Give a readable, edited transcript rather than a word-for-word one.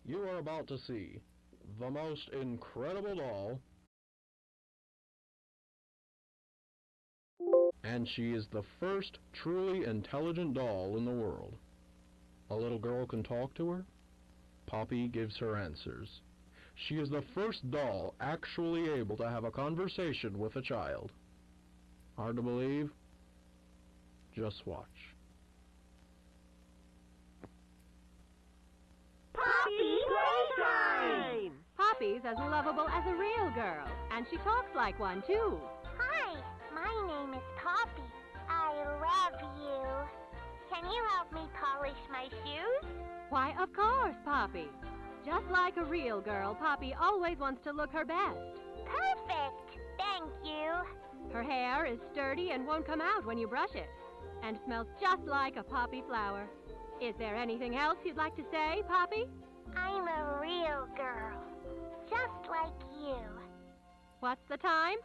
You are about to see the most incredible doll, and she is the first truly intelligent doll in the world. A little girl can talk to her. Poppy gives her answers. She is the first doll actually able to have a conversation with a child. Hard to believe? Just watch. Poppy Playtime! Poppy's as lovable as a real girl, and she talks like one, too. Hi, my name is Poppy. I love you. Can you help me polish my shoes? Why, of course, Poppy. Just like a real girl, Poppy always wants to look her best. Perfect! Thank you. Her hair is sturdy and won't come out when you brush it, and smells just like a poppy flower. Is there anything else you'd like to say, Poppy? I'm a real girl, just like you. What's the time?